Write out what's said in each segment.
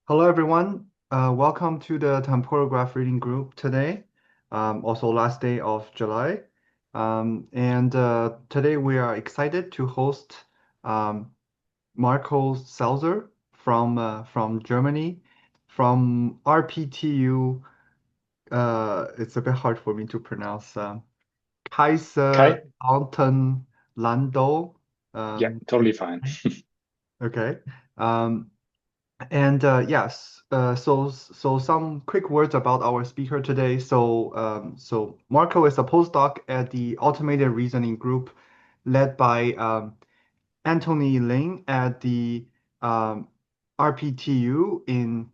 Hello, everyone. Welcome to the Temporal Graph Reading Group today, also last day of July. And today we are excited to host um, Marco Sälzer from Germany, from RPTU. It's a bit hard for me to pronounce. Kai? Kaiserslautern Landau. Yeah, totally fine. Okay. Um, And yes, so some quick words about our speaker today. So Marco is a postdoc at the Automated Reasoning Group, led by Anthony Ling at the um, RPTU in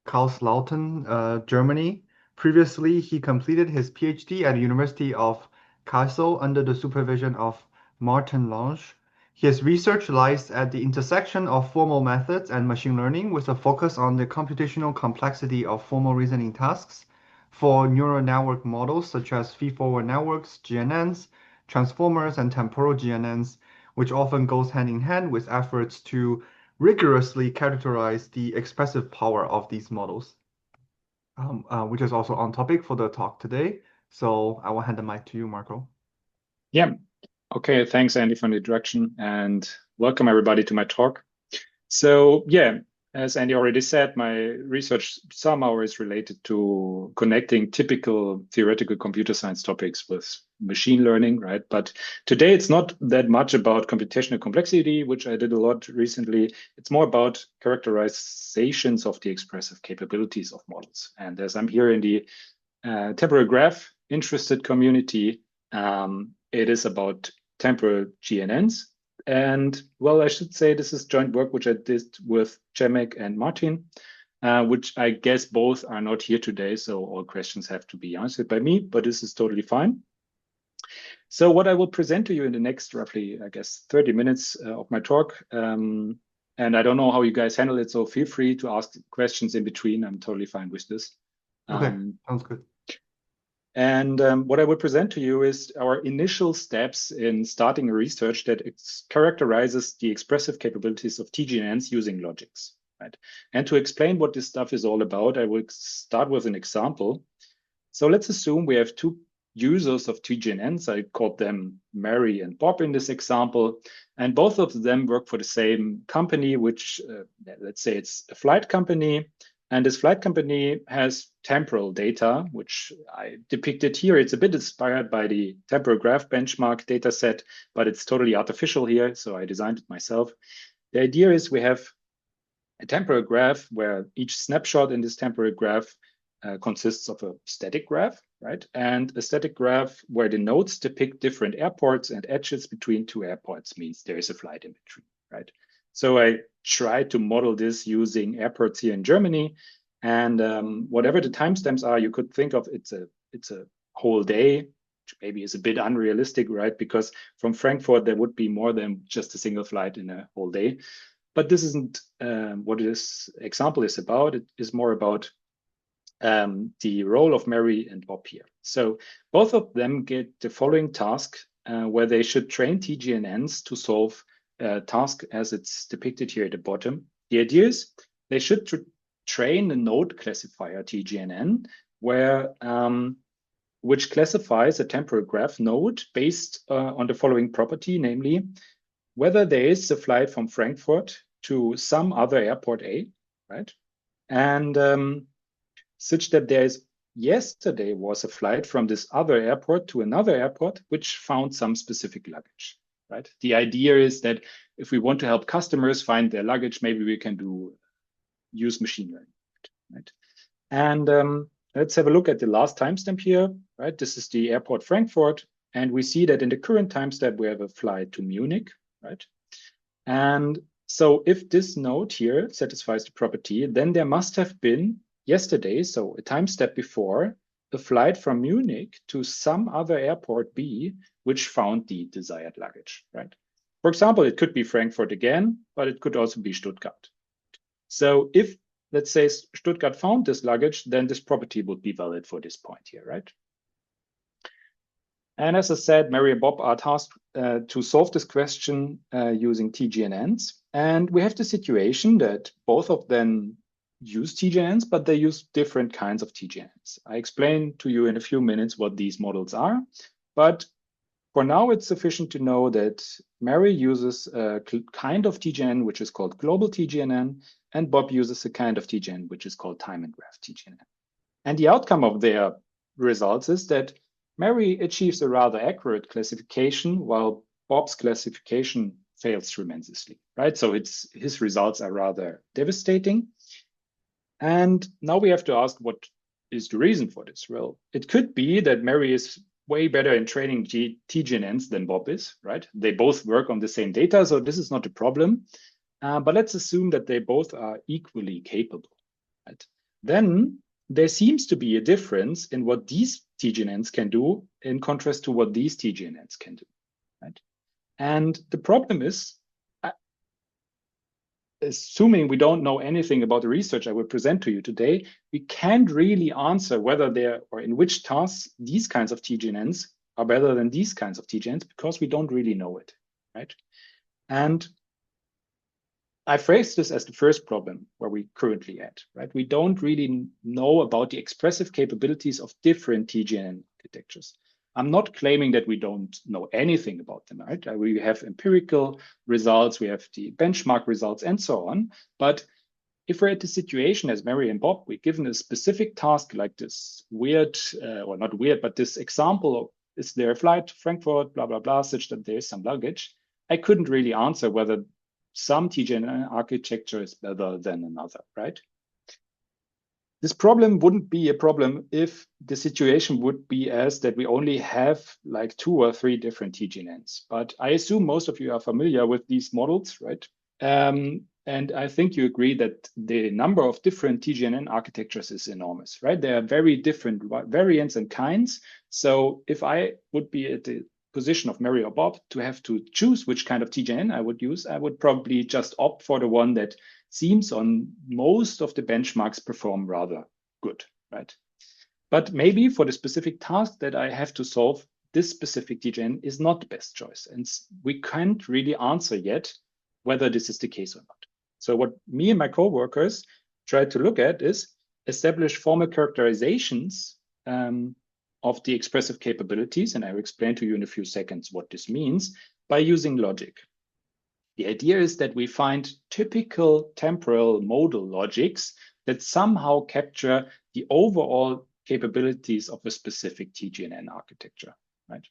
Karlslautern, Germany. Previously, he completed his PhD at the University of Kassel under the supervision of Martin Lange. His research lies at the intersection of formal methods and machine learning, with a focus on the computational complexity of formal reasoning tasks for neural network models such as feed-forward networks, GNNs, transformers, and temporal GNNs, which often goes hand in hand with efforts to rigorously characterize the expressive power of these models, which is also on topic for the talk today. So I will hand the mic to you, Marco. Yeah. Okay. Thanks, Andy, for the introduction, and welcome everybody to my talk. So, yeah, as Andy already said, my research somehow is related to connecting typical theoretical computer science topics with machine learning, right? But today it's not that much about computational complexity, which I did a lot recently. It's more about characterizations of the expressive capabilities of models. And as I'm here in the temporal graph interested community, it is about temporal GNNs. And well, I should say this is joint work which I did with Cemek and Martin, which I guess both are not here today. So all questions have to be answered by me, but this is totally fine. So what I will present to you in the next roughly, I guess, 30 minutes of my talk. And I don't know how you guys handle it. So feel free to ask questions in between. I'm totally fine with this. Okay, Um, sounds good. And what I will present to you is our initial steps in starting a research that characterizes the expressive capabilities of TGNNs using logics. Right? And to explain what this stuff is all about, I will start with an example. So let's assume we have two users of TGNNs. I called them Mary and Bob in this example. And both of them work for the same company, which let's say it's a flight company. And this flight company has temporal data, which I depicted here. It's a bit inspired by the temporal graph benchmark data set, but it's totally artificial here. So I designed it myself. The idea is we have a temporal graph where each snapshot in this temporal graph consists of a static graph, right? And a static graph where the nodes depict different airports and edges between two airports means there is a flight in between, right? So I tried to model this using airports here in Germany. And whatever the timestamps are, you could think of it's a whole day, which maybe is a bit unrealistic, right? Because from Frankfurt, there would be more than just a single flight in a whole day. But this isn't what this example is about. It is more about the role of Mary and Bob here. So both of them get the following task where they should train TGNNs to solve a task as it's depicted here at the bottom. The idea is they should train a node classifier TGNN where which classifies a temporal graph node based on the following property, namely whether there is a flight from Frankfurt to some other airport A, right? And such that there is yesterday was a flight from this other airport to another airport, which found some specific luggage, right? The idea is that if we want to help customers find their luggage, maybe we can use machine learning, right? And let's have a look at the last timestamp here, right? This is the airport Frankfurt. And we see that in the current timestamp, we have a flight to Munich, right? And so if this node here satisfies the property, then there must have been yesterday, so a time step before, a flight from Munich to some other airport B, which found the desired luggage, right? For example, it could be Frankfurt again, but it could also be Stuttgart. So if, let's say, Stuttgart found this luggage, then this property would be valid for this point here, right? And as I said, Mary and Bob are tasked to solve this question using TGNNs. And we have the situation that both of them use TGNNs, but they use different kinds of TGNNs. I explain to you in a few minutes what these models are, but for now, it's sufficient to know that Mary uses a kind of TGNN, which is called global TGNN, and Bob uses a kind of TGNN, which is called time and graph TGNN. And the outcome of their results is that Mary achieves a rather accurate classification, while Bob's classification fails tremendously, right? So his results are rather devastating. And now we have to ask, what is the reason for this? Well, it could be that Mary is way better in training TGNNs than Bob is, right? They both work on the same data, so this is not a problem. But let's assume that they both are equally capable, right? Then there seems to be a difference in what these TGNNs can do in contrast to what these TGNNs can do, right? And the problem is, assuming we don't know anything about the research I will present to you today, we can't really answer whether there or in which tasks these kinds of TGNNs are better than these kinds of TGNNs because we don't really know it, right? And I phrase this as the first problem where we currently at, right? We don't really know about the expressive capabilities of different TGNN architectures. I'm not claiming that we don't know anything about them, right? We have empirical results, we have the benchmark results, and so on. But if we're at the situation as Mary and Bob, we're given a specific task like this weird, or not weird, but this example of, is there a flight to Frankfurt, blah, blah, blah, such that there's some luggage. I couldn't really answer whether some TGNN architecture is better than another, right? This problem wouldn't be a problem if the situation would be as that we only have like 2 or 3 different TGNNs. But I assume most of you are familiar with these models, right? And I think you agree that the number of different TGNN architectures is enormous, right? There are very different variants and kinds. So if I would be at the position of Mary or Bob to have to choose which kind of TGNN I would use, I would probably just opt for the one that seems on most of the benchmarks perform rather good, right? But maybe for the specific task that I have to solve, this specific TGNN is not the best choice. And we can't really answer yet whether this is the case or not. So what me and my coworkers tried to look at is establish formal characterizations of the expressive capabilities, and I will explain to you in a few seconds what this means, by using logic. The idea is that we find typical temporal modal logics that somehow capture the overall capabilities of a specific TGNN architecture, right?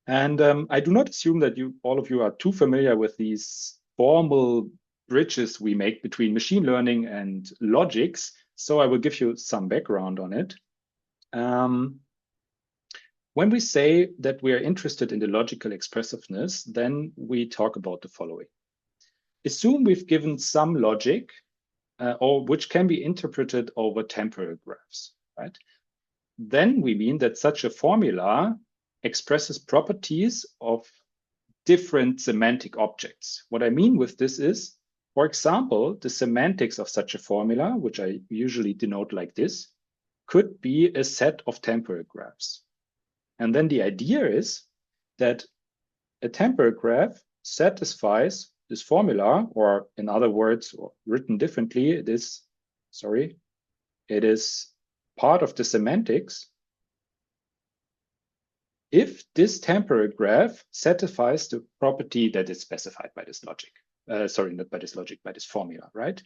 And I do not assume that all of you are too familiar with these formal bridges we make between machine learning and logics, so I will give you some background on it. When we say that we are interested in the logical expressiveness, then we talk about the following. Assume we've given some logic, or which can be interpreted over temporal graphs, right? Then we mean that such a formula expresses properties of different semantic objects. What I mean with this is, for example, the semantics of such a formula, which I usually denote like this, could be a set of temporal graphs. And then the idea is that a temporal graph satisfies this formula, or in other words, or written differently, it is part of the semantics if this temporal graph satisfies the property that is specified by this logic. Not by this logic, by this formula, right?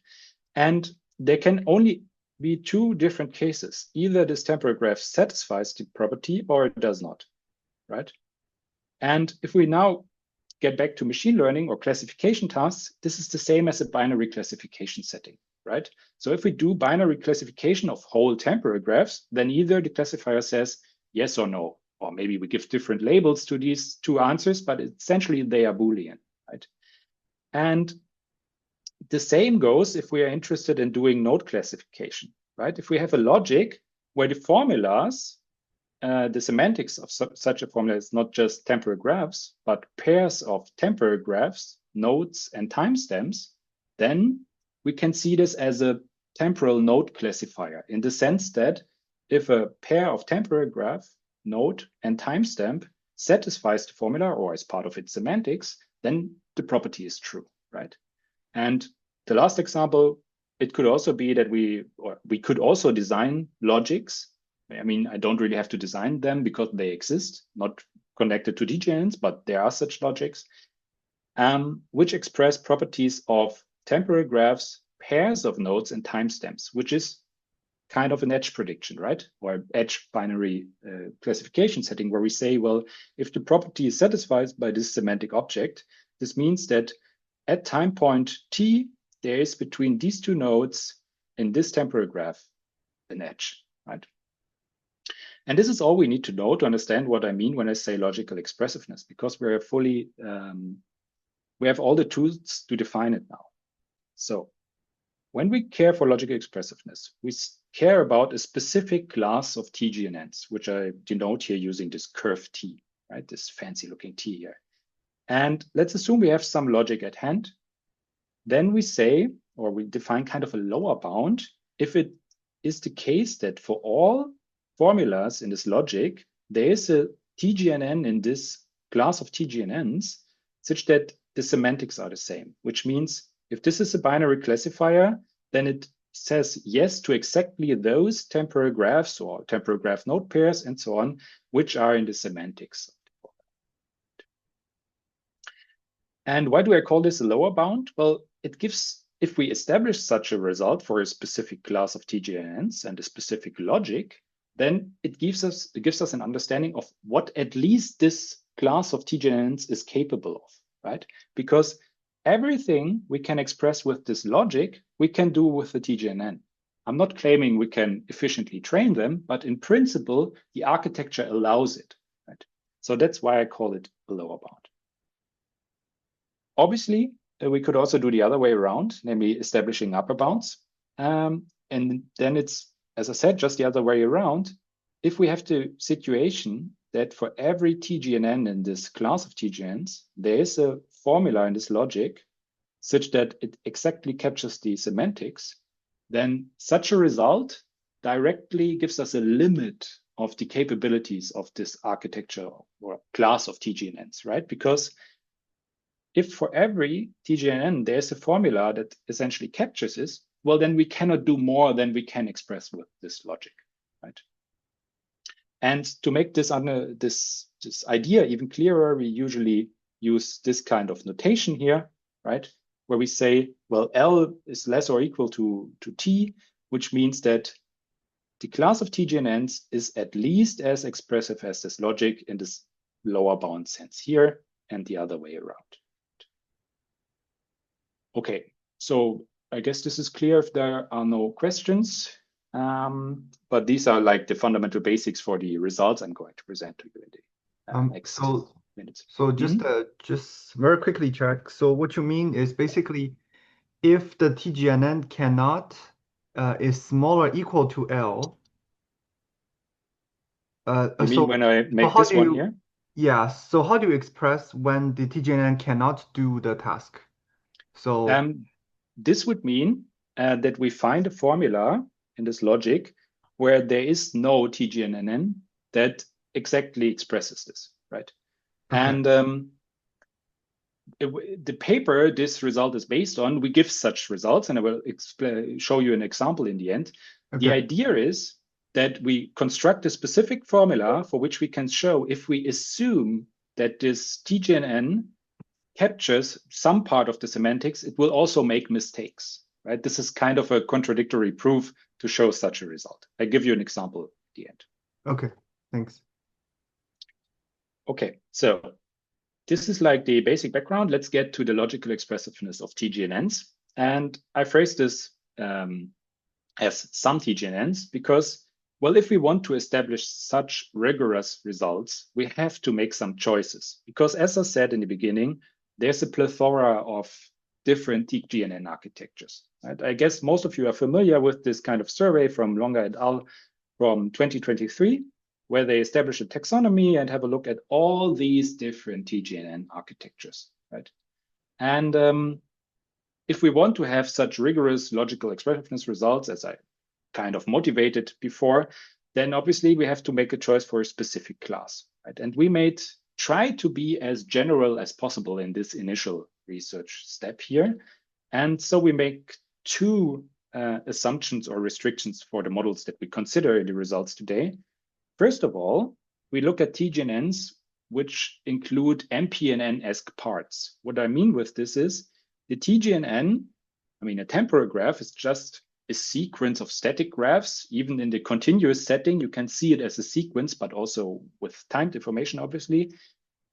And there can only be 2 different cases. Either this temporal graph satisfies the property or it does not, right? And if we now get back to machine learning or classification tasks, this is the same as a binary classification setting, right? So if we do binary classification of whole temporal graphs, then either the classifier says yes or no, or maybe we give different labels to these 2 answers, but essentially they are Boolean, right? And the same goes if we are interested in doing node classification, right? If we have a logic where the formulas, the semantics of such a formula is not just temporal graphs, but pairs of temporal graphs, nodes, and timestamps, then we can see this as a temporal node classifier in the sense that if a pair of temporal graph, node, and timestamp satisfies the formula or is part of its semantics, then the property is true, right? And the last example it could also be that we could also design logics. I mean, I don't really have to design them because they exist, not connected to TGNs, but there are such logics, which express properties of temporal graphs, pairs of nodes, and timestamps, which is kind of an edge prediction, right? Or edge binary classification setting, where we say, well, if the property is satisfied by this semantic object, this means that at time point t, there is between these two nodes in this temporal graph an edge, right? And this is all we need to know to understand what I mean when I say logical expressiveness, because we're fully, we have all the tools to define it now. So when we care for logical expressiveness, we care about a specific class of TGNNs, which I denote here using this curve T, right? This fancy looking T here. And let's assume we have some logic at hand. Then we say, or we define kind of a lower bound, if it is the case that for all formulas in this logic, there is a TGNN in this class of TGNNs such that the semantics are the same, which means if this is a binary classifier, then it says yes to exactly those temporal graphs or temporal graph node pairs and so on, which are in the semantics. And why do I call this a lower bound? Well, it gives, if we establish such a result for a specific class of TGNNs and a specific logic, then it gives us an understanding of what at least this class of TGNNs is capable of, right? Because everything we can express with this logic, we can do with the TGNN. I'm not claiming we can efficiently train them, but in principle, the architecture allows it, right? So that's why I call it a lower bound. Obviously, we could also do the other way around, namely establishing upper bounds. And then it's, as I said, just the other way around. If we have the situation that for every TGNN in this class of TGNs, there is a formula in this logic such that it exactly captures the semantics, then such a result directly gives us a limit of the capabilities of this architecture or class of TGNNs, right? Because if for every TGNN there's a formula that essentially captures this, well, then we cannot do more than we can express with this logic, right? And to make this idea even clearer, we usually use this kind of notation here, right? Where we say, well, L is less or equal to T, which means that the class of TGNNs is at least as expressive as this logic in this lower bound sense here and the other way around. Okay, so I guess this is clear if there are no questions. But these are like the fundamental basics for the results I'm going to present to you in the next minutes. So just very quickly check. So what you mean is basically if the TGNN cannot is smaller or equal to L. You mean when I make this one here? Yeah. So how do you express when the TGNN cannot do the task? So this would mean that we find a formula in this logic where there is no TGNN that exactly expresses this, right? Okay. And the paper this result is based on, we give such results, and I will show you an example in the end. Okay. The idea is that we construct a specific formula for which we can show if we assume that this TGNN captures some part of the semantics, it will also make mistakes, right? This is kind of a contradictory proof to show such a result. I give you an example at the end. Okay, thanks. Okay, so this is like the basic background. Let's get to the logical expressiveness of TGNNs. And I phrase this as some TGNNs because, well, if we want to establish such rigorous results, we have to make some choices. Because as I said in the beginning, there's a plethora of different TGNN architectures. Right? I guess most of you are familiar with this kind of survey from Longa et al. From 2023, where they establish a taxonomy and have a look at all these different TGNN architectures. Right? And if we want to have such rigorous logical expressiveness results, as I kind of motivated before, then obviously we have to make a choice for a specific class. Right? And we try to be as general as possible in this initial research step here. And so we make two assumptions or restrictions for the models that we consider in the results today. First of all, we look at TGNNs which include MPNN-esque parts. What I mean with this is the TGNN, I mean, a temporal graph is just a sequence of static graphs. Even in the continuous setting, you can see it as a sequence, but also with timed information, obviously.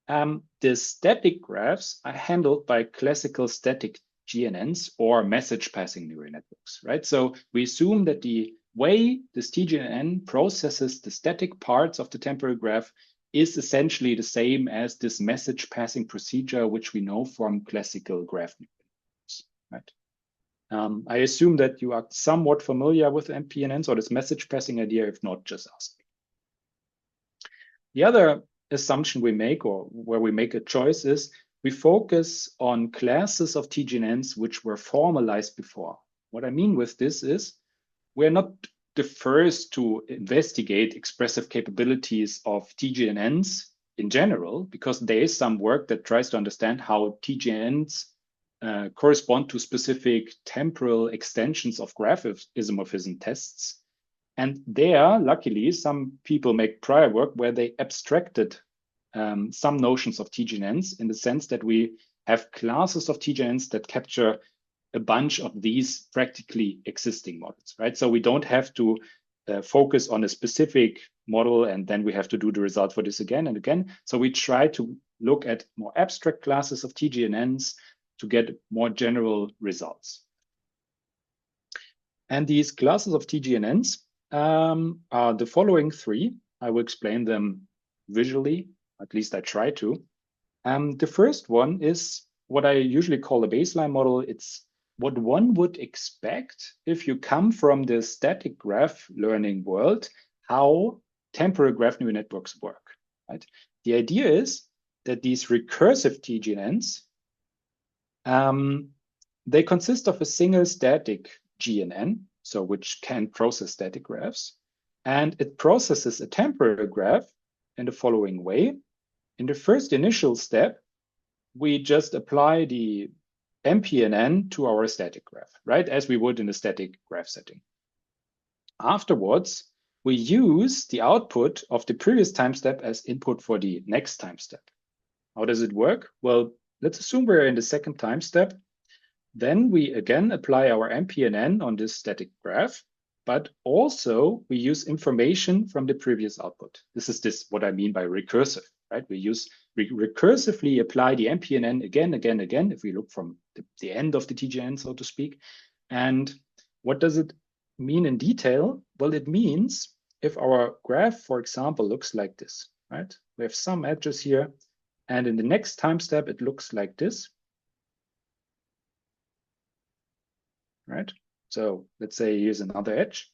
The static graphs are handled by classical static GNNs or message passing neural networks, right? So we assume that the way this TGNN processes the static parts of the temporal graph is essentially the same as this message passing procedure, which we know from classical graph neural networks, right? I assume that you are somewhat familiar with MPNNs or this message passing idea. If not, just ask me. The other assumption we make, or where we make a choice, is we focus on classes of TGNNs which were formalized before. What I mean with this is we're not the first to investigate expressive capabilities of TGNNs in general, because there is some work that tries to understand how TGNNs correspond to specific temporal extensions of graph isomorphism tests. And there, luckily, some people make prior work where they abstracted some notions of TGNNs in the sense that we have classes of TGNNs that capture a bunch of these practically existing models, right? So we don't have to focus on a specific model and then we have to do the result for this again and again. So we try to look at more abstract classes of TGNNs to get more general results. And these classes of TGNNs are the following three. I will explain them visually, at least I try to. The first one is what I usually call a baseline model. It's what one would expect if you come from the static graph learning world, how temporal graph neural networks work, right? The idea is that these recursive TGNNs, they consist of a single static GNN, so which can process static graphs, and it processes a temporal graph in the following way. In the first initial step, we just apply the MPNN to our static graph, right? As we would in a static graph setting. Afterwards, we use the output of the previous time step as input for the next time step. How does it work? Well, let's assume we're in the second time step. Then we again apply our MPNN on this static graph, but also we use information from the previous output. This is what I mean by recursive, right? We recursively apply the MPNN again, if we look from the end of the TGNN, so to speak. And what does it mean in detail? Well, it means if our graph, for example, looks like this, right? We have some edges here, and in the next time step, it looks like this. Right? So let's say here's another edge.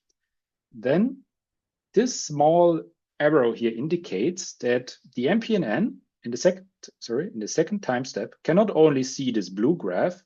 Then this small arrow here indicates that the MPNN in the second time step can not only see this blue graph,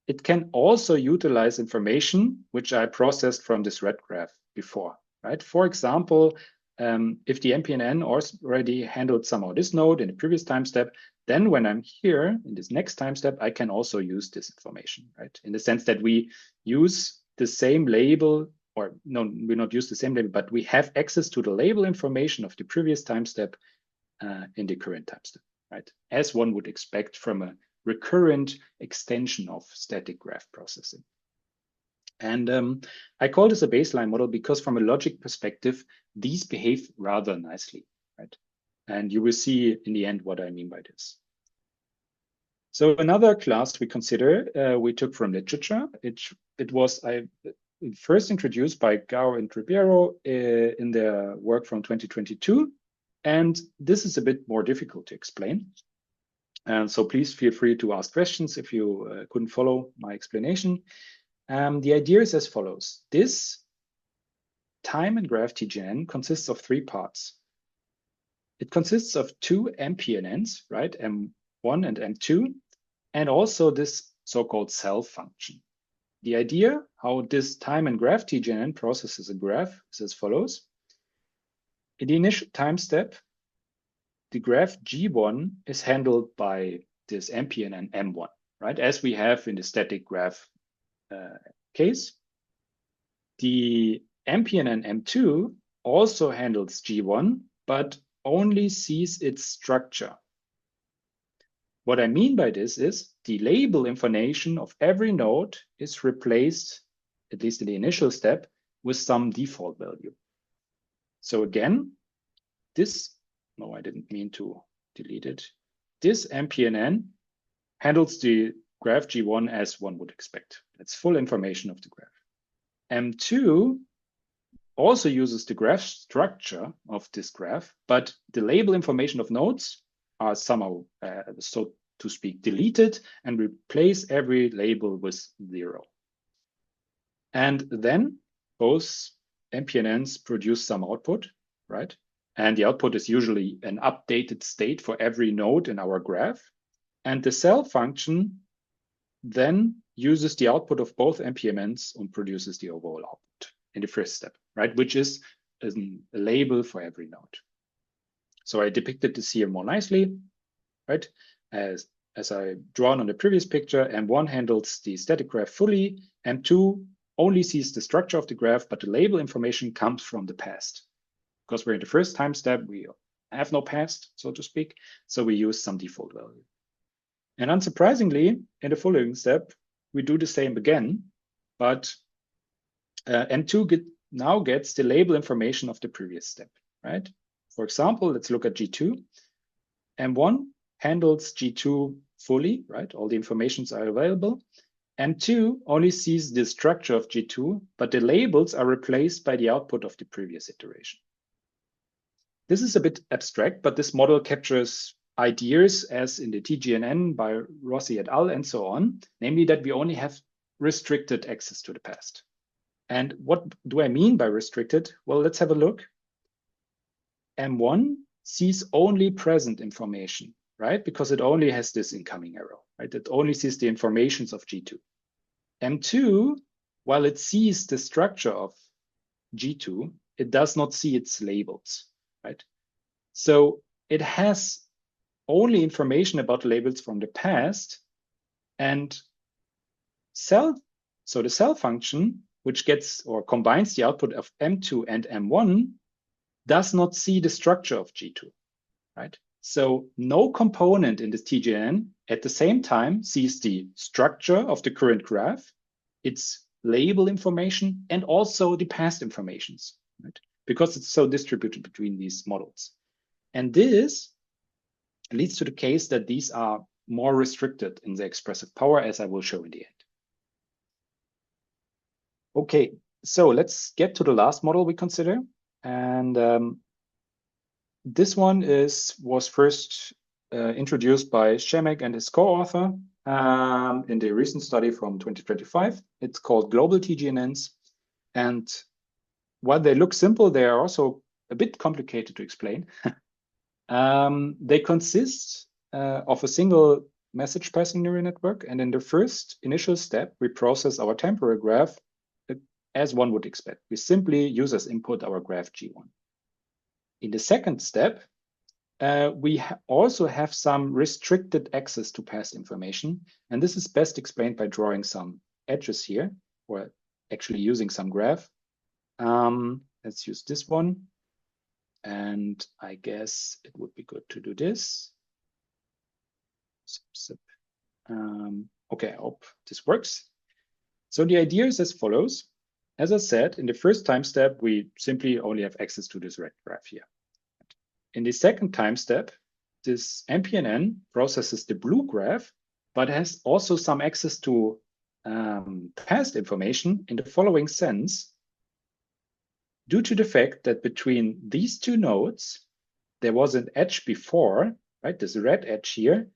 it can also utilize information which I processed from this red graph before, right? For example, if the MPNN already handled somehow this node in the previous time step, then when I'm here in this next time step, I can also use this information, right? In the sense that we use the same label, or no, we not use the same label, but we have access to the label information of the previous time step in the current time step, right? As one would expect from a recurrent extension of static graph processing. And I call this a baseline model because from a logic perspective, these behave rather nicely, right? And you will see in the end what I mean by this. So another class we consider, we took from literature. It was first introduced by Gao and Ribeiro in their work from 2022. And this is a bit more difficult to explain. And so please feel free to ask questions if you couldn't follow my explanation. The idea is as follows. This time and graph TGNN consists of three parts. It consists of two MPNNs, right? M1 and M2, and also this so-called self function. The idea how this time and graph TGNN processes a graph is as follows. In the initial time step, the graph G1 is handled by this MPNN M1, right? As we have in the static graph case. The MPNN M2 also handles G1, but only sees its structure. What I mean by this is the label information of every node is replaced, at least in the initial step, with some default value. So again, no, I didn't mean to delete it. This MPNN handles the graph G1 as one would expect. That's full information of the graph. M2 also uses the graph structure of this graph, but the label information of nodes are somehow, so to speak, deleted and replace every label with 0. And then both MPNNs produce some output, right? And the output is usually an updated state for every node in our graph. And the cell function then uses the output of both MPNNs and produces the overall output in the first step, right? Which is a label for every node. So I depicted this here more nicely, right? As I drawn on the previous picture, M1 handles the static graph fully, M2 only sees the structure of the graph, but the label information comes from the past. Because we're in the first time step, we have no past, so to speak, so we use some default value. And unsurprisingly, in the following step, we do the same again, but M2 now gets the label information of the previous step, right? For example, let's look at G2. M1 handles G2 fully, right? All the informations are available. M2 only sees the structure of G2, but the labels are replaced by the output of the previous iteration. This is a bit abstract, but this model captures ideas as in the TGNN by Rossi et al. And so on, namely that we only have restricted access to the past. And what do I mean by restricted? Well, let's have a look. M1 sees only present information, right? Because it only has this incoming arrow, right? It only sees the informations of G2. M2, while it sees the structure of G2, it does not see its labels, right? So it has only information about labels from the past, and so the cell function, which gets or combines the output of M2 and M1, does not see the structure of G2, right? So no component in this TGNN at the same time sees the structure of the current graph, its label information, and also the past informations, right? Because it's so distributed between these models. And this leads to the case that these are more restricted in their expressive power, as I will show in the end. Okay, so let's get to the last model we consider. And this one was first introduced by Shemek and his co-author in the recent study from 2025. It's called Global TGNNs. And while they look simple, they are also a bit complicated to explain. They consist of a single message passing neural network. And in the first initial step, we process our temporal graph as one would expect. We simply use as input our graph G1. In the second step, we also have some restricted access to past information. And this is best explained by drawing some edges here, or actually using some graph. Let's use this one. And I guess it would be good to do this. Okay, I hope this works. So the idea is as follows. As I said, in the first time step, we simply only have access to this red graph here. In the second time step, this MPNN processes the blue graph, but has also some access to past information in the following sense. Due to the fact that between these two nodes, there was an edge before, right? This red edge here,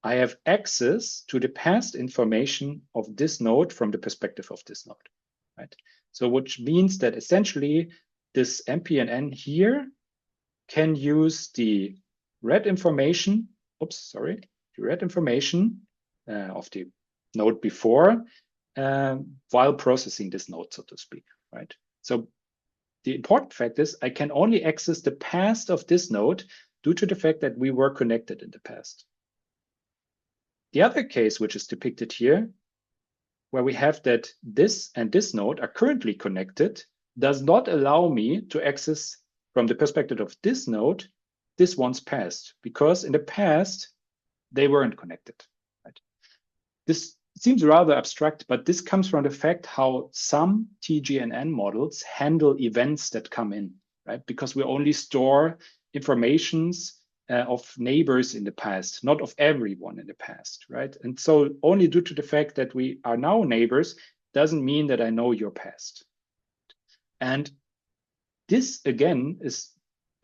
I have access to the past information of this node from the perspective of this node, right? So which means that essentially this MPNN here can use the red information, the red information of the node before while processing this node, so to speak, right? So the important fact is I can only access the past of this node due to the fact that we were connected in the past. The other case, which is depicted here, where we have that this and this node are currently connected does not allow me to access from the perspective of this node, this one's past, because in the past, they weren't connected. Right? This seems rather abstract, but this comes from the fact how some TGNN models handle events that come in, right? Because we only store informations of neighbors in the past, not of everyone in the past, right? And so only due to the fact that we are now neighbors doesn't mean that I know your past. And this, again, is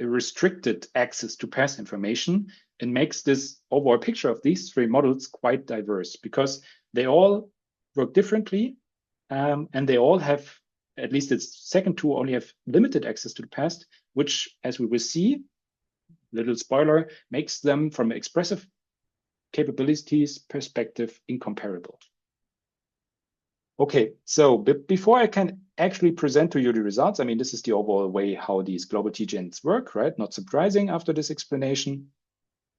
a restricted access to past information and makes this overall picture of these three models quite diverse because they all work differently and they all have, at least the second two only have limited access to the past, which, as we will see, little spoiler, makes them from an expressive capabilities perspective incomparable. Okay, so before I can actually present to you the results, I mean, this is the overall way how these global TGNs work, right? Not surprising after this explanation.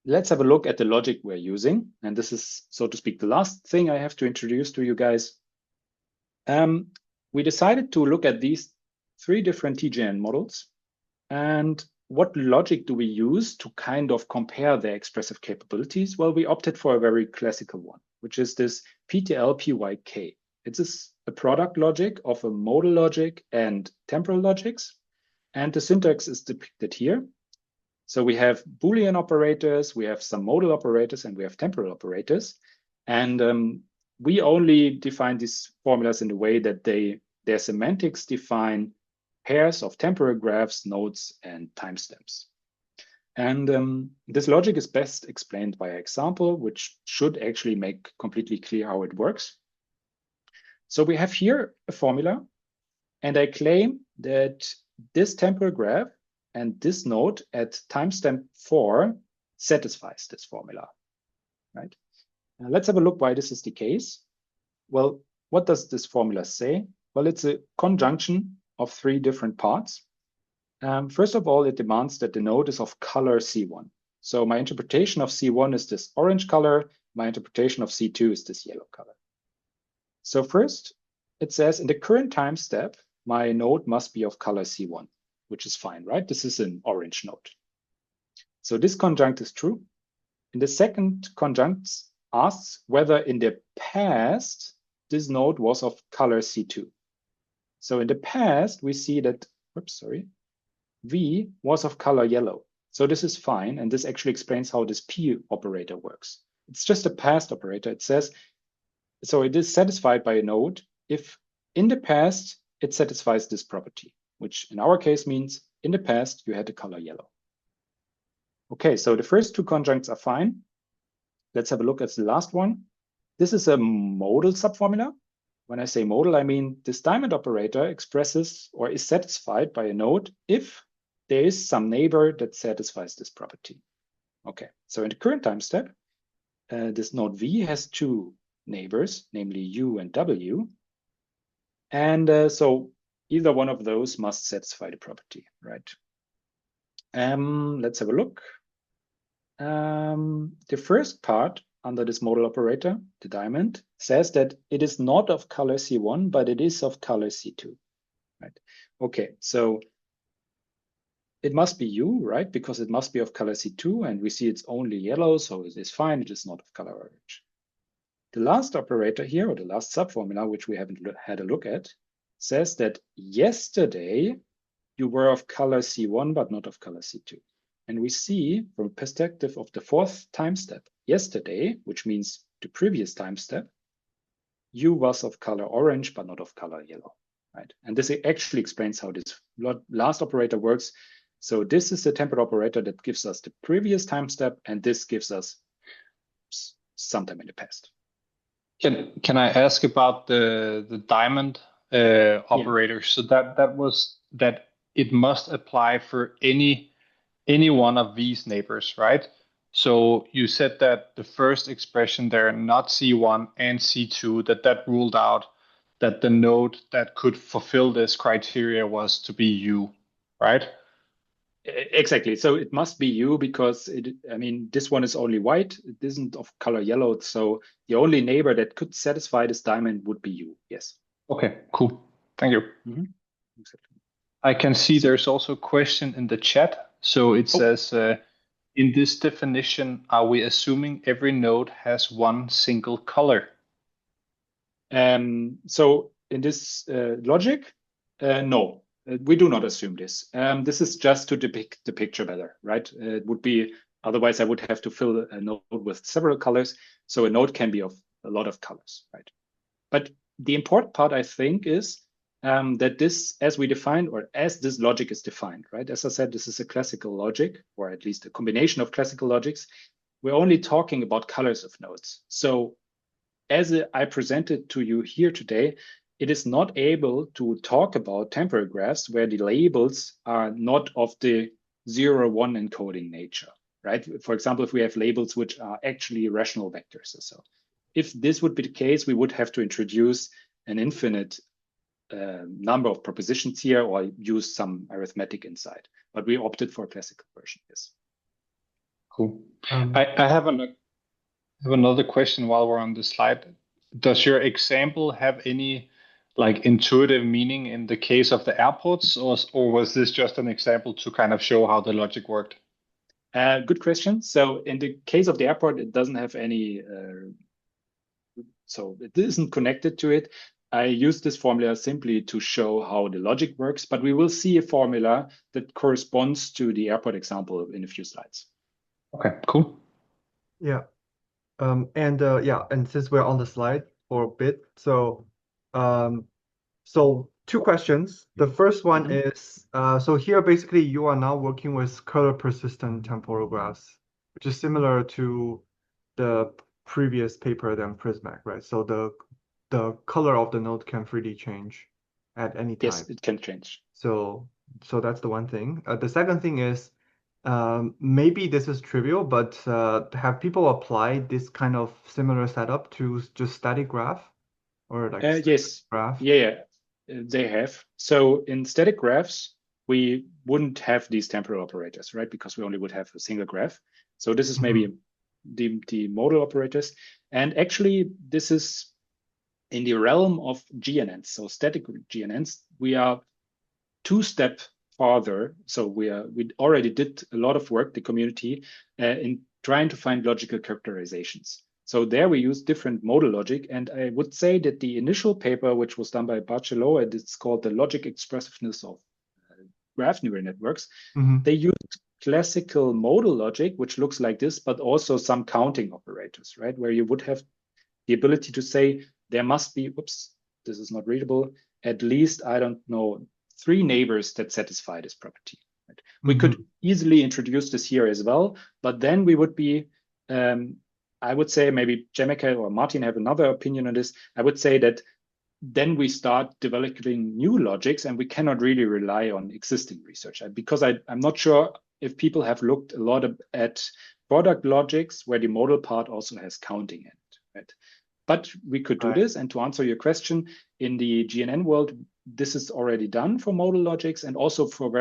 Let's have a look at the logic we're using. And this is, so to speak, the last thing I have to introduce to you guys. We decided to look at these three different TGN models. And what logic do we use to kind of compare their expressive capabilities? Well, we opted for a very classical one, which is this PTL PYK. It's a product logic of a modal logic and temporal logics. And the syntax is depicted here. So we have Boolean operators, we have some modal operators, and we have temporal operators. And we only define these formulas in the way that their semantics define pairs of temporal graphs, nodes, and timestamps. And this logic is best explained by an example, which should actually make completely clear how it works. So we have here a formula, and I claim that this temporal graph and this node at timestamp 4 satisfies this formula, right? Now let's have a look why this is the case. Well, what does this formula say? Well, it's a conjunction of three different parts. First of all, it demands that the node is of color C1. So my interpretation of C1 is this orange color. My interpretation of C2 is this yellow color. So first, it says in the current time step, my node must be of color C1, which is fine, right? This is an orange node. So this conjunct is true. And the second conjunct asks whether in the past, this node was of color C2. So in the past, we see that, V was of color yellow. So this is fine. And this actually explains how this P operator works. It's just a past operator. It says, so it is satisfied by a node if in the past it satisfies this property, which in our case means in the past you had the color yellow. Okay, so the first two conjuncts are fine. Let's have a look at the last one. This is a modal subformula. When I say modal, I mean this diamond operator expresses or is satisfied by a node if there is some neighbor that satisfies this property. Okay, so in the current time step, this node V has two neighbors, namely U and W. And so either one of those must satisfy the property, right? Let's have a look. The first part under this modal operator, the diamond, says that it is not of color C1, but it is of color C2, right? Okay, so it must be U, right? Because it must be of color C2, and we see it's only yellow, so it is fine. It is not of color orange. The last operator here, or the last subformula, which we haven't had a look at, says that yesterday you were of color C1, but not of color C2. And we see from perspective of the fourth time step, yesterday, which means the previous time step, U was of color orange, but not of color yellow, right? And this actually explains how this last operator works. So this is the temporal operator that gives us the previous time step, and this gives us sometime in the past. Can I ask about the diamond operator? So that was that it must apply for any one of these neighbors, right? So you said that the first expression there, not C1 and C2, that ruled out that the node that could fulfill this criteria was to be U, right? Exactly. So it must be U because I mean, this one is only white. It isn't of color yellow. So the only neighbor that could satisfy this diamond would be U. Yes. Okay, cool. Thank you. Mm-hmm. Exactly. I can see So, there's also a question in the chat. So it says, in this definition, are we assuming every node has one single color? so in this logic, no, we do not assume this. This is just to depict the picture better, right? It would be, otherwise I would have to fill a node with several colors. So a node can be of a lot of colors, right? But the important part, I think, is that this, as we defined, or as this logic is defined, right? As I said, this is a classical logic, or at least a combination of classical logics. We're only talking about colors of nodes. So as I presented to you here today, it is not able to talk about temporal graphs where the labels are not of the 0, 1 encoding nature, right? For example, if we have labels which are actually rational vectors or so. If this would be the case, we would have to introduce an infinite number of propositions here or use some arithmetic inside. But we opted for a classical version, yes. Cool. I have another question while we're on the slide. Does your example have any like intuitive meaning in the case of the airports, or was this just an example to kind of show how the logic worked? Good question. So in the case of the airport, it doesn't have any, so it isn't connected to it. I use this formula simply to show how the logic works, but we will see a formula that corresponds to the airport example in a few slides. Okay, cool. Yeah. And since we're on the slide for a bit, so two questions. The first one is so here basically you are now working with color persistent temporal graphs, which is similar to the previous paper than Prismac, right? So the color of the node can freely change at any time. Yes, it can change. So that's the one thing. The second thing is maybe this is trivial, but have people applied this kind of similar setup to just static graph or like yes, graph? yeah, they have. So in static graphs, we wouldn't have these temporal operators, right? Because we only would have a single graph. So this is maybe the modal operators. And actually, this is in the realm of GNNs. So static GNNs, we are two-step farther. So we already did a lot of work, the community, in trying to find logical characterizations. So there we use different modal logic. And I would say that the initial paper, which was done by Barceló, and it's called the Logic Expressiveness of Graph Neural Networks, they used classical modal logic, which looks like this, but also some counting operators, right? Where you would have the ability to say, there must be, oops, this is not readable, at least, I don't know, 3 neighbors that satisfy this property. Right? We could easily introduce this here as well, but then we would be, I would say maybe Jemeke or Martin have another opinion on this. I would say that then we start developing new logics and we cannot really rely on existing research because I'm not sure if people have looked a lot at product logics where the modal part also has counting in it, right? But we could do this. And to answer your question, in the GNN world, this is already done for modal logics and also for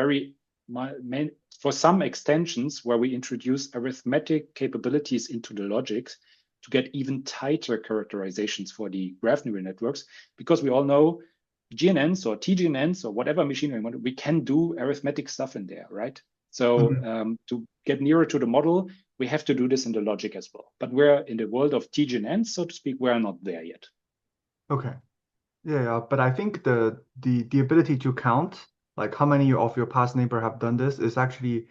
for some extensions where we introduce arithmetic capabilities into the logics to get even tighter characterizations for the graph neural networks, because we all know GNNs or TGNNs or whatever machine we want, we can do arithmetic stuff in there, right? So to get nearer to the model, we have to do this in the logic as well. But we're in the world of TGNNs, so to speak, we're not there yet. Okay. Yeah, but I think the ability to count, like how many of your past neighbor have done this, is actually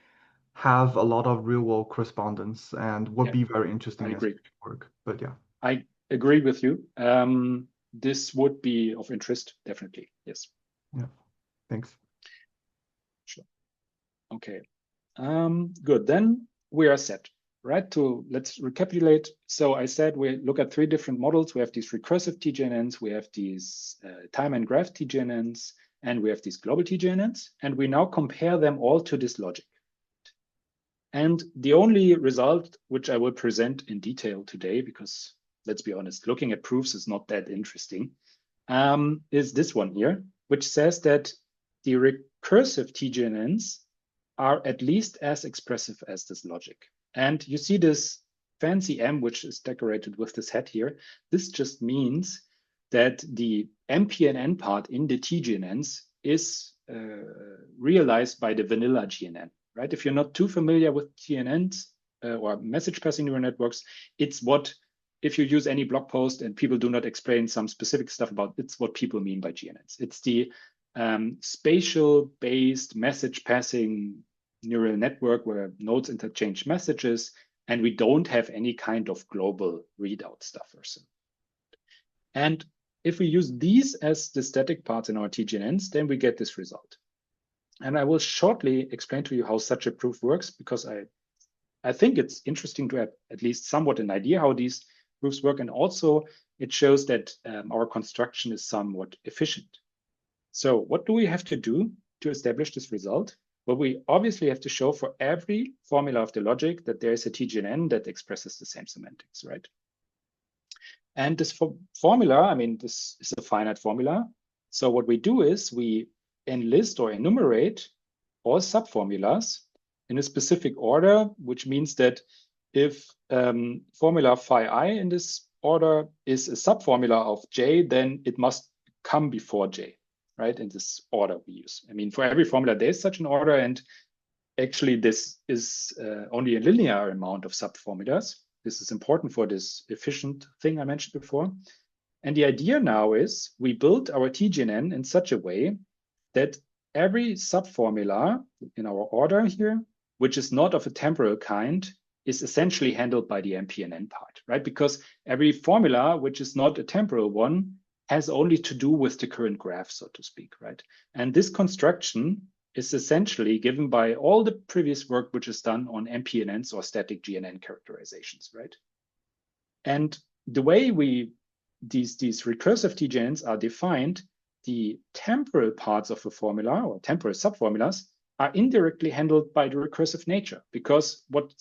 have a lot of real world correspondence and would be very interesting as work. But yeah. I agree with you. This would be of interest, definitely. Yes. Yeah. Thanks. Sure. Okay. Good. Then we are set, right? Let's recapitulate. So I said we look at 3 different models. We have these recursive TGNNs, we have these time and graph TGNNs, and we have these global TGNNs. And we now compare them all to this logic. And the only result, which I will present in detail today, because let's be honest, looking at proofs is not that interesting, is this one here, which says that the recursive TGNNs are at least as expressive as this logic. And you see this fancy M, which is decorated with this hat here. This just means that the MPNN part in the TGNNs is realized by the vanilla GNN, right? If you're not too familiar with GNNs or message passing neural networks, it's what, if you use any blog post and people do not explain some specific stuff about, it's what people mean by GNNs. It's the spatial-based message passing neural network where nodes interchange messages, and we don't have any kind of global readout stuff or so. And if we use these as the static parts in our TGNNs, then we get this result. And I will shortly explain to you how such a proof works, because I think it's interesting to have at least somewhat an idea how these proofs work. And also it shows that our construction is somewhat efficient. So what do we have to do to establish this result? Well, we obviously have to show for every formula of the logic that there is a TGNN that expresses the same semantics, right? And this formula, I mean, this is a finite formula. So what we do is we enlist or enumerate all subformulas in a specific order, which means that if formula phi I in this order is a subformula of J, then it must come before J, right? In this order we use. I mean, for every formula, there's such an order, and actually this is only a linear amount of subformulas. This is important for this efficient thing I mentioned before. And the idea now is we build our TGNN in such a way that every subformula in our order here, which is not of a temporal kind, is essentially handled by the MPNN part, right? Because every formula, which is not a temporal one, has only to do with the current graph, so to speak, right? And this construction is essentially given by all the previous work which is done on MPNNs or static GNN characterizations, right? And the way these recursive TGNs are defined, the temporal parts of a formula or temporal subformulas are indirectly handled by the recursive nature, because what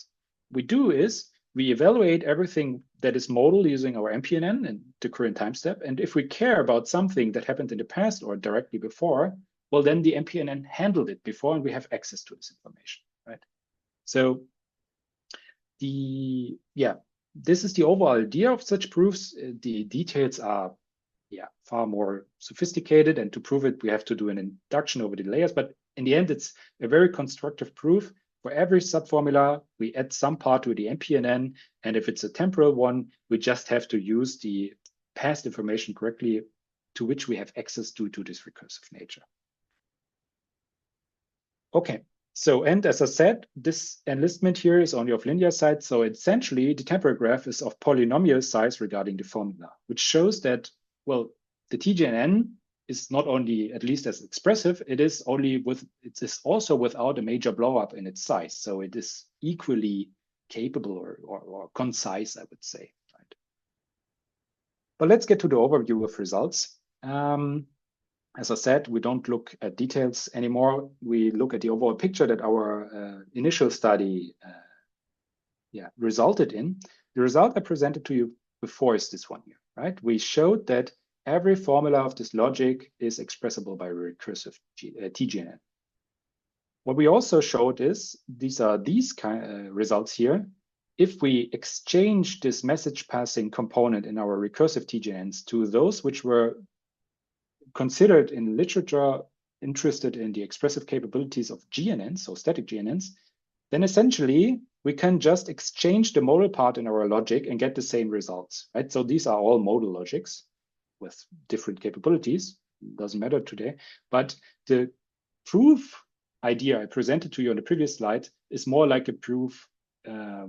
we do is we evaluate everything that is modal using our MPNN and the current time step. And if we care about something that happened in the past or directly before, well, then the MPNN handled it before and we have access to this information, right? So this is the overall idea of such proofs. The details are far more sophisticated, and to prove it, we have to do an induction over the layers. But in the end, it's a very constructive proof. For every subformula, we add some part to the MPNN, and if it's a temporal one, we just have to use the past information correctly to which we have access to this recursive nature. Okay, so, and as I said, this enlistment here is only of linear side. So essentially, the temporal graph is of polynomial size regarding the formula, which shows that, well, the TGNN is not only at least as expressive, it is also without a major blow up in its size. So it is equally capable or concise, I would say. Right? But let's get to the overview of results. As I said, we don't look at details anymore. We look at the overall picture that our initial study resulted in. The result I presented to you before is this one here, right? We showed that every formula of this logic is expressible by recursive TGNN. What we also showed is these results here. If we exchange this message passing component in our recursive TGNNs to those which were considered in literature interested in the expressive capabilities of GNNs, so static GNNs, then essentially we can just exchange the modal part in our logic and get the same results, right? So these are all modal logics with different capabilities. Doesn't matter today, but the proof idea I presented to you on the previous slide is more like a proof, a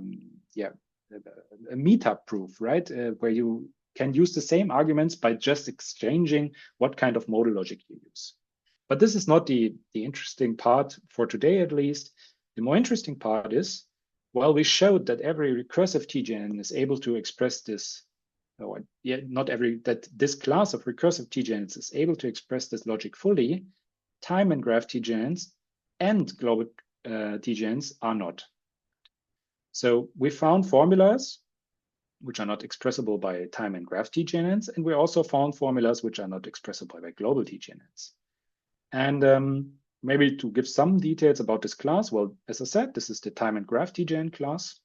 meetup proof, right? Where you can use the same arguments by just exchanging what kind of modal logic you use. But this is not the interesting part for today, at least. The more interesting part is, well, we showed that every recursive TGNN is able to express this, that this class of recursive TGNNs is able to express this logic fully. Time and graph TGNNs and global TGNNs are not. So we found formulas which are not expressible by time and graph TGNNs, and we also found formulas which are not expressible by global TGNNs. And maybe to give some details about this class, well, as I said, this is the time and graph TGN class.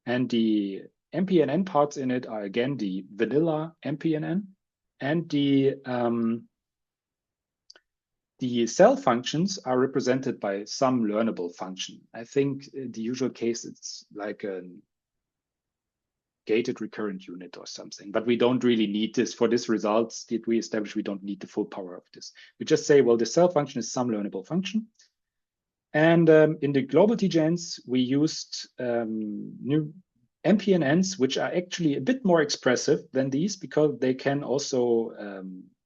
And the MPNN parts in it are, again, the vanilla MPNN. And the cell functions are represented by some learnable function. I think in the usual case, it's like a gated recurrent unit or something, but we don't really need this. For this results that we establish, we don't need the full power of this. We just say, well, the cell function is some learnable function. And in the global TGNs, we used new MPNNs, which are actually a bit more expressive than these because they can also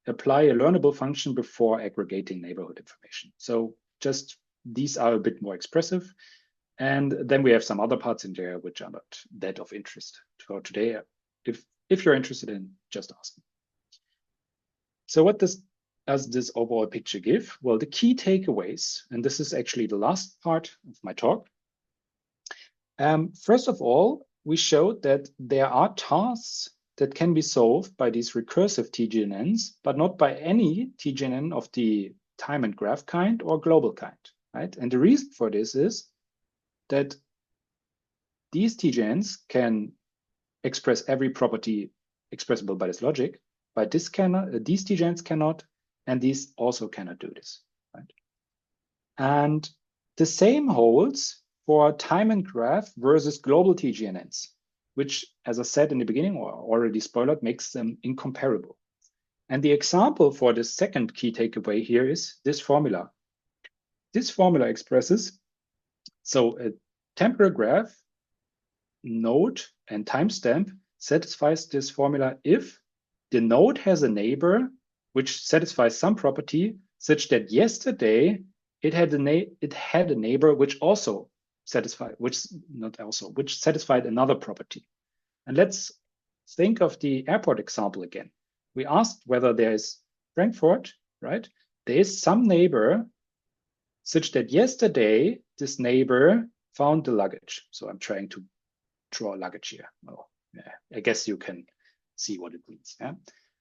apply a learnable function before aggregating neighborhood information. So just these are a bit more expressive. And then we have some other parts in there which are not that of interest for today. If you're interested in, just ask me. So what does this overall picture give? Well, the key takeaways, and this is actually the last part of my talk. First of all, we showed that there are tasks that can be solved by these recursive TGNNs, but not by any TGNN of the time and graph kind or global kind, right? And the reason for this is that these TGNs can express every property expressible by this logic, but these TGNs cannot, and these also cannot do this, right? And the same holds for time and graph versus global TGNNs, which, as I said in the beginning, or already spoiled, makes them incomparable. And the example for the second key takeaway here is this formula. This formula expresses, so a temporal graph node and timestamp satisfies this formula if the node has a neighbor which satisfies some property such that yesterday it had a neighbor which also satisfied, which satisfied another property. And let's think of the airport example again. We asked whether there is Frankfurt, right? There is some neighbor such that yesterday this neighbor found the luggage. So I'm trying to draw luggage here. Well, yeah, I guess you can see what it means. Yeah?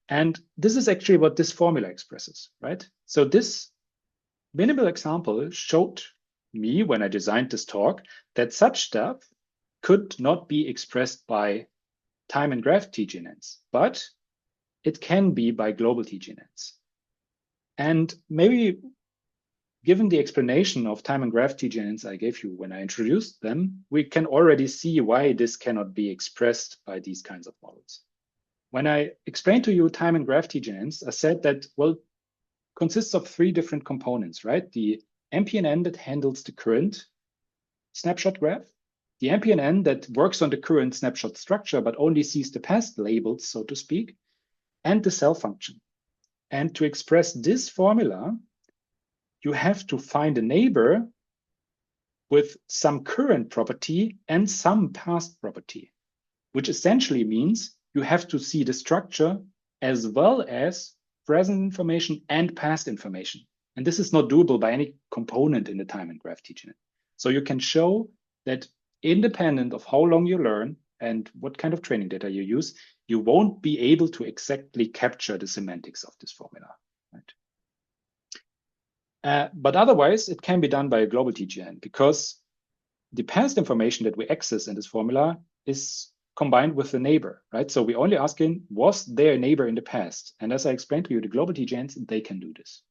And this is actually what this formula expresses, right? So this minimal example showed me when I designed this talk that such stuff could not be expressed by time and graph TGNNs, but it can be by global TGNNs. And maybe given the explanation of time and graph TGNNs I gave you when I introduced them, we can already see why this cannot be expressed by these kinds of models. When I explained to you time and graph TGNNs, I said that, well, consists of three different components, right? The MPNN that handles the current snapshot graph, the MPNN that works on the current snapshot structure, but only sees the past labels, so to speak, and the cell function. And to express this formula, you have to find a neighbor with some current property and some past property, which essentially means you have to see the structure as well as present information and past information. And this is not doable by any component in the time and graph TGNN. So you can show that independent of how long you learn and what kind of training data you use, you won't be able to exactly capture the semantics of this formula, right? But otherwise, it can be done by a global TGN because the past information that we access in this formula is combined with the neighbor, right? So we only asking, was there a neighbor in the past? And as I explained to you, the global TGNs, they can do this.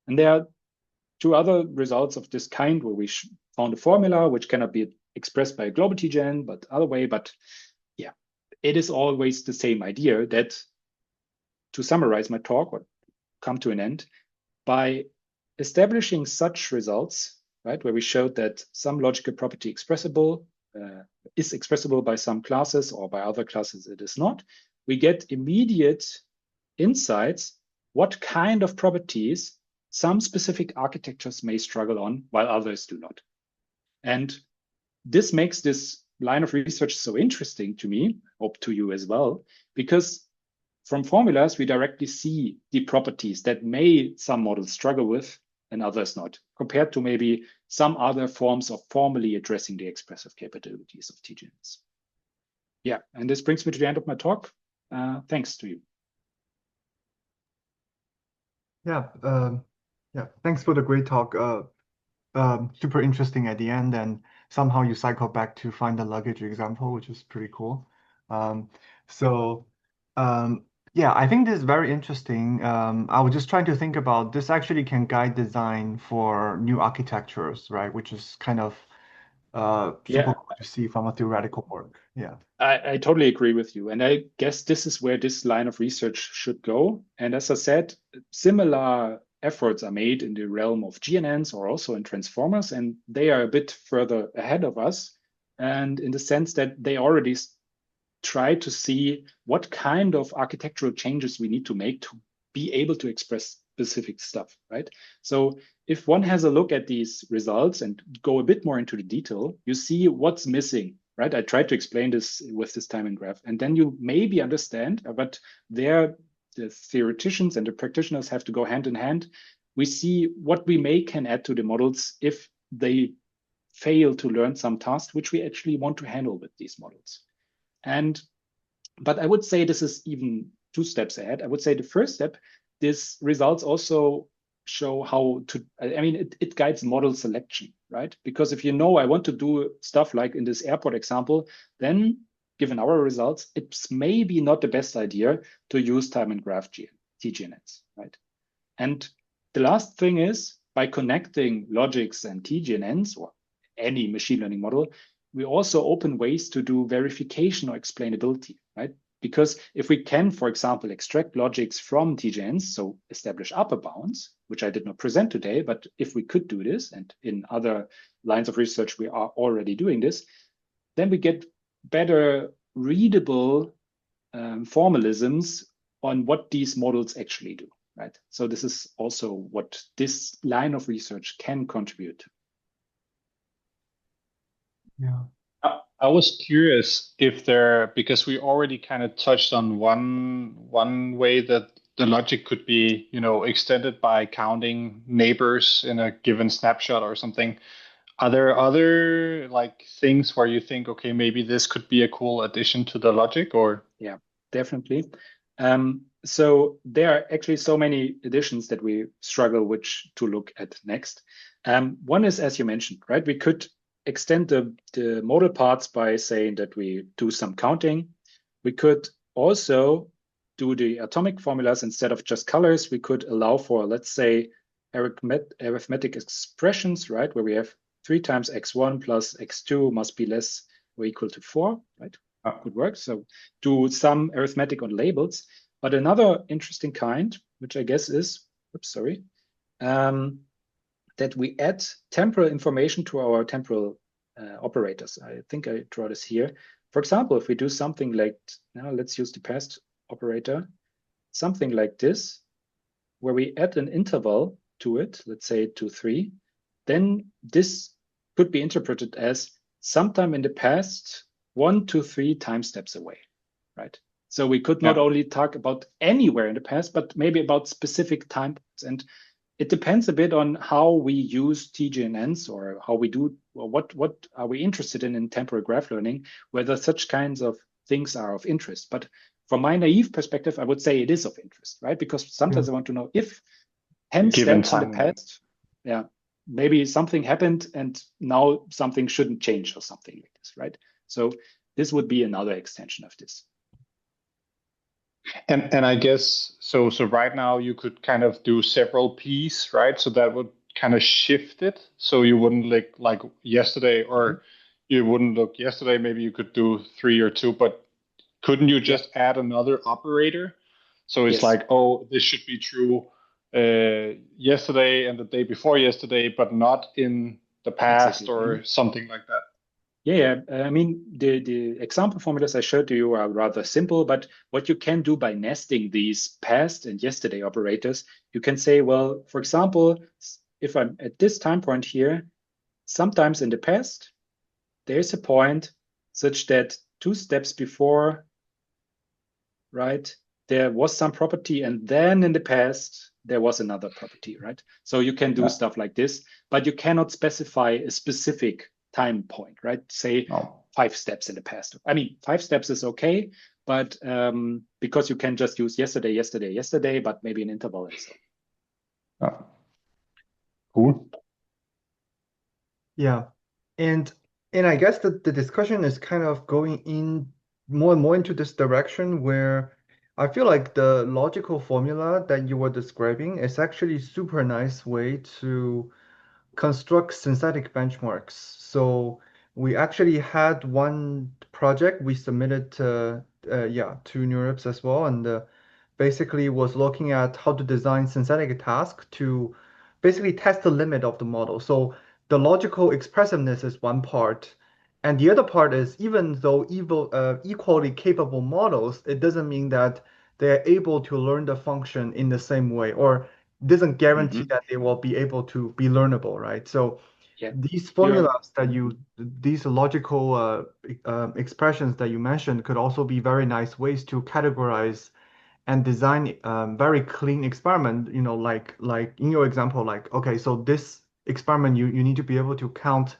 And there are two other results of this kind where we found a formula which cannot be expressed by a global TGN, but other way. But yeah, it is always the same idea that, to summarize my talk or come to an end, by establishing such results, right, where we showed that some logical property is expressible by some classes or by other classes it is not, we get immediate insights what kind of properties some specific architectures may struggle on while others do not. And this makes this line of research so interesting to me, hope to you as well, because from formulas, we directly see the properties that may some models struggle with and others not, compared to maybe some other forms of formally addressing the expressive capabilities of TGNs. Yeah, and this brings me to the end of my talk. Thanks to you. Yeah, Yeah, thanks for the great talk. Super interesting at the end, and somehow you cycle back to find the luggage example, which is pretty cool. Um, so, yeah, I think this is very interesting. I was just trying to think about this actually can guide design for new architectures, right? Which is kind of super Yeah, cool to see from a theoretical work. Yeah. I totally agree with you. And I guess this is where this line of research should go. And as I said, similar efforts are made in the realm of GNNs or also in transformers, and they are a bit further ahead of us. And in the sense that they already try to see what kind of architectural changes we need to make to be able to express specific stuff, right? So if one has a look at these results and go a bit more into the detail, you see what's missing, right? I tried to explain this with this time and graph, and then you maybe understand, but there the theoreticians and the practitioners have to go hand in hand. We see what we can add to the models if they fail to learn some tasks which we actually want to handle with these models. And but I would say this is even two steps ahead. I would say the first step, these results also show how to, I mean, it guides model selection, right? Because if you know I want to do stuff like in this airport example, then given our results, it's maybe not the best idea to use time and graph TGNNs, right? And the last thing is by connecting logics and TGNNs or any machine learning model, we also open ways to do verification or explainability, right? Because if we can, for example, extract logics from TGNs, so establish upper bounds, which I did not present today, but if we could do this, and in other lines of research, we are already doing this, then we get better readable formalisms on what these models actually do, right? So this is also what this line of research can contribute to. Yeah. I was curious if there, because we already kind of touched on one way that the logic could be, extended by counting neighbors in a given snapshot or something. Are there other like things where you think, okay, maybe this could be a cool addition to the logic, or? Yeah, definitely. So there are actually so many additions that we struggle which to look at next. One is, as you mentioned, right? We could extend the modal parts by saying that we do some counting. We could also do the atomic formulas instead of just colors. We could allow for, let's say, arithmetic expressions, right? Where we have 3 times x1 plus x2 must be less or equal to 4, right? Could work. So do some arithmetic on labels. But another interesting kind, which I guess is, oops, sorry, that we add temporal information to our temporal operators. I think I draw this here. For example, if we do something like, now let's use the past operator, something like this, where we add an interval to it, let's say to 3, then this could be interpreted as sometime in the past, 1 to 3 time steps away, right? So we could not only talk about anywhere in the past, but maybe about specific time points. And it depends a bit on how we use TGNNs or how we do, or what are we interested in temporal graph learning, whether such kinds of things are of interest. But from my naive perspective, I would say it is of interest, right? Because sometimes I want to know if 10 Given steps in the time. past, yeah, maybe something happened and now something shouldn't change or something like this, right? So this would be another extension of this. And I guess so right now you could kind of do several P's, right? So that would kind of shift it. So you wouldn't look like yesterday, or you wouldn't look yesterday, maybe you could do 3 or 2, but couldn't you just add another operator? So it's like, oh, this should be true yesterday and the day before yesterday, but not in the past, Exactly. or something like that. Yeah, I mean, the example formulas I showed you are rather simple, but what you can do by nesting these past and yesterday operators, you can say, well, for example, if I'm at this time point here, sometimes in the past, there's a point such that 2 steps before, right, there was some property, and then in the past, there was another property, right? So you can do stuff like this, but you cannot specify a specific time point, right? Say 5 steps in the past. I mean, 5 steps is okay, but because you can just use yesterday, but maybe an interval and so. Cool. Yeah. And I guess the discussion is kind of going in more and more into this direction where I feel like the logical formula that you were describing is actually super nice way to construct synthetic benchmarks. So we actually had one project we submitted to NeurIPS as well, and basically was looking at how to design synthetic tasks to basically test the limit of the model. So the logical expressiveness is one part, and the other part is even though equally capable models, it doesn't mean that they're able to learn the function in the same way, or doesn't guarantee Hmm. that they will be able to be learnable, right? So Yeah, these you're formulas that these logical expressions that you mentioned could also be very nice ways to categorize and design very clean experiment, like in your example, like, okay, so this experiment, you need to be able to count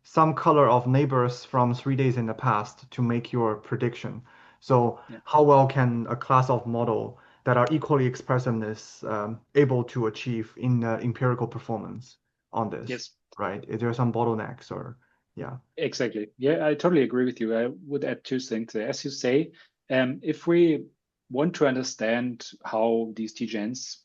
some color of neighbors from 3 days in the past to make your prediction. So yeah. how well can a class of model that are equally expressiveness able to achieve in empirical performance on this, Yes. right? Is there some bottlenecks or yeah? Exactly. Yeah, I totally agree with you. I would add two things there. As you say, if we want to understand how these TGNs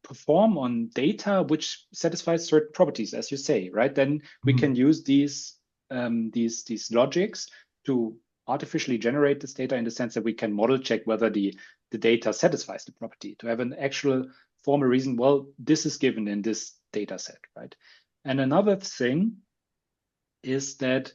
perform on data which satisfies certain properties, as you say, right, then we Mhm. can use these logics to artificially generate this data in the sense that we can model check whether the data satisfies the property to have an actual formal reason. Well, this is given in this data set, right? And another thing is that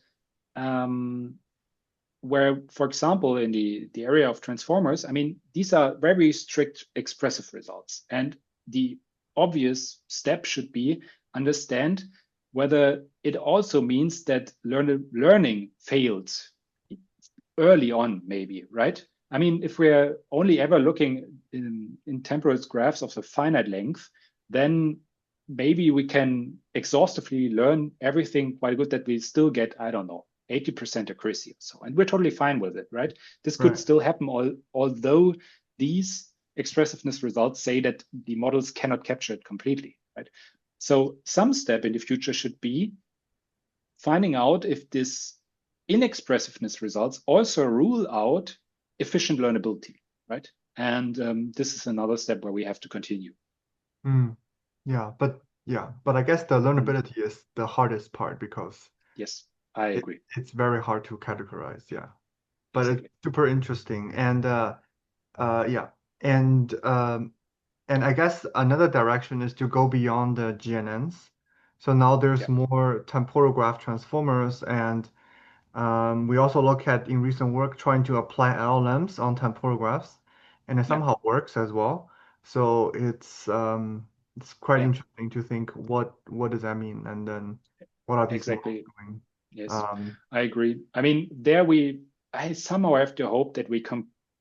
where, for example, in the area of transformers, I mean, these are very strict expressive results. And the obvious step should be understand whether it also means that learning failed early on, maybe, right? I mean, if we're only ever looking in temporal graphs of a finite length, then maybe we can exhaustively learn everything quite good that we still get, I don't know, 80% accuracy or so. And we're totally fine with it, right? This could Right. still happen, although these expressiveness results say that the models cannot capture it completely, right? So some step in the future should be finding out if this inexpressiveness results also rule out efficient learnability, right? And this is another step where we have to continue. Mm. But I guess the Mm, learnability is the hardest part because yes, I it, agree. it's very hard to categorize. Yeah. But it's Exactly. super interesting. And yeah. And I guess another direction is to go beyond the GNNs. So now there's Yeah, more temporal graph transformers, and we also look at in recent work trying to apply LLMs on temporal graphs, and it yeah, somehow works as well. So it's quite yeah, interesting to think what does that mean, and then what are these models exactly. doing? Yes, Um, I agree. I mean, I somehow have to hope that we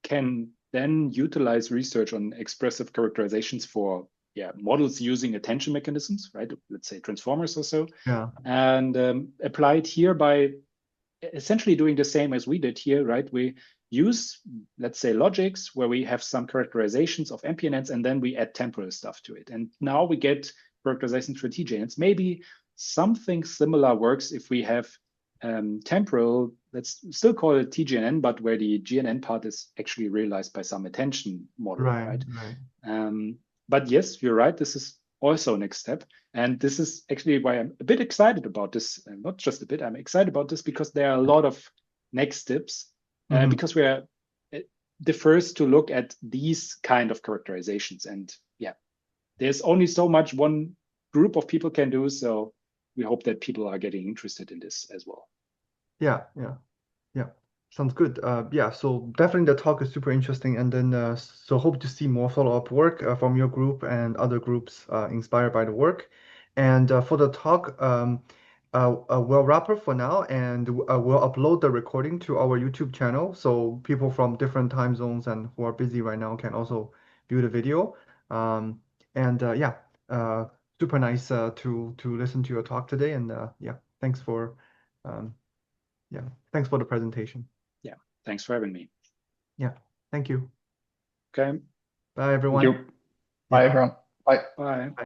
can then utilize research on expressive characterizations for, yeah, models using attention mechanisms, right? Let's say transformers or so, yeah, and apply it here by essentially doing the same as we did here, right? We use, let's say, logics where we have some characterizations of MPNNs and then we add temporal stuff to it. And now we get characterizations for TGNs. Maybe something similar works if we have temporal, let's still call it TGNN, but where the GNN part is actually realized by some attention model, right, right? right. Um, but yes, you're right. This is also next step. And this is actually why I'm a bit excited about this. And not just a bit, I'm excited about this because there are a lot of next steps, Mhm. because we are the first to look at these kind of characterizations. And yeah, there's only so much one group of people can do. So we hope that people are getting interested in this as well. Yeah, yeah. Yeah, sounds good. Yeah, so definitely the talk is super interesting, and then so hope to see more follow-up work from your group and other groups inspired by the work. And for the talk, we'll wrap up for now, and we'll upload the recording to our YouTube channel, so people from different time zones and who are busy right now can also view the video. Um, and yeah, super nice to listen to your talk today, and yeah, um, thanks for the presentation. Yeah, thanks for having me. Yeah, thank you. Okay, Bye, Thank everyone. you. Bye, Yeah. everyone. Bye. bye.